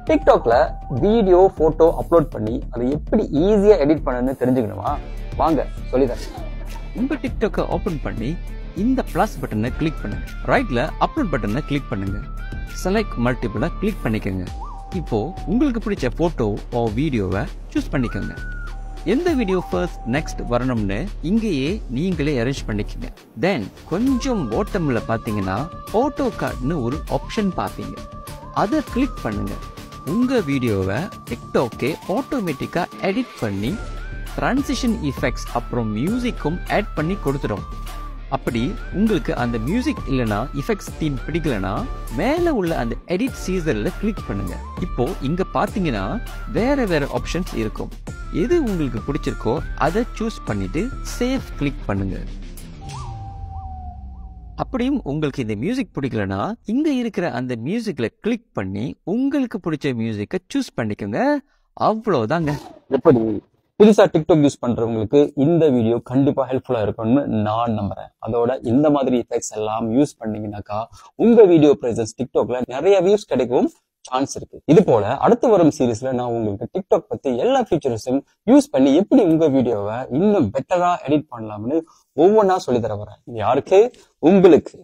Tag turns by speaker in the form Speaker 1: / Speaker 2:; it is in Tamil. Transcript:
Speaker 1: டிக்டாக்ல வீடியோ போட்டோ அப்லோட் பண்ணி அதை எப்படி ஈஸியா எடிட் பண்ணணும்னு தெரிஞ்சுக்கணுமா? வாங்க சொல்லித்தரேன்.
Speaker 2: உங்க டிக்டாக்கை ஓபன் பண்ணி இந்த பிளஸ் பட்டனை கிளிக் பண்ணுங்க. ரைட்ல அப்லோட் பட்டனை கிளிக் பண்ணுங்க. செலக்ட் மல்டிபிள கிளிக் பண்ணிக்கோங்க. இப்போ உங்களுக்கு பிடிச்ச போட்டோ ஓ வீடியோவை சூஸ் பண்ணிக்கோங்க. எந்த வீடியோ ஃபர்ஸ்ட் நெக்ஸ்ட் வரணும்னு இங்கேயே நீங்களே அரேஞ்ச் பண்ணிக்கோங்க. தென் கொஞ்சம் பாட்டம்ல பாத்தீங்கன்னா ஆட்டோ கார்ட்னு ஒரு ஆப்ஷன் பார்ப்பீங்க. அதை கிளிக் பண்ணுங்க. உங்க வீடியோவை டிக்டாக்கே ஆட்டோமேட்டிக்கா எடிட் பண்ணி டிரான்சிஷன் எஃபெக்ட்ஸ் அப்புறம் மியூசிக்கும் ஆட் பண்ணி கொடுத்துடும். அப்படி உங்களுக்கு அந்த மியூசிக் இல்லனா எஃபெக்ட்ஸ் தீம் பிடிக்கலனா மேல உள்ள அந்த எடிட் சீசர்ல கிளிக் பண்ணுங்க. இப்போ இங்க பாத்தீங்கன்னா வேற வேற ஆப்ஷன்ஸ் இருக்கும். எது உங்களுக்கு பிடிச்சிருக்கோ அதை சூஸ் பண்ணிட்டு சேவ் கிளிக் பண்ணுங்க. அப்படியும் உங்களுக்கு இந்த மியூசிக் பிடிக்கலனா இங்க இருக்கிற அந்த மியூசிக்ல கிளிக் பண்ணி உங்களுக்கு பிடிச்ச மியூசிக்கை சூஸ் பண்ணிக்கோங்க. அவ்வளவுதாங்க.
Speaker 1: எப்படி புதுசா டிக்டாக் யூஸ் பண்றவங்களுக்கு இந்த வீடியோ கண்டிப்பா ஹெல்ப்ஃபுல்லா இருக்கும்னு நான் நம்புறேன். அதோட இந்த மாதிரி எஃபெக்ட்ஸ் எல்லாம் யூஸ் பண்ணீங்கன்னாக்கா உங்க வீடியோ பிரசன்ஸ் டிக்டாக்ல நிறைய வியூஸ் கிடைக்கவும் சான்ஸ் இருக்கு. இது போல அடுத்து வரும் சீரீஸ்ல நான் உங்களுக்கு டிக்டாக் பத்தி எல்லா ஃபீச்சர்ஸும் யூஸ் பண்ணி எப்படி உங்க வீடியோவை இன்னும் பெட்டரா எடிட் பண்ணலாம்னு ஒவ்வொன்றா சொல்லி தர வரேன். யாருக்கு? உங்களுக்கு.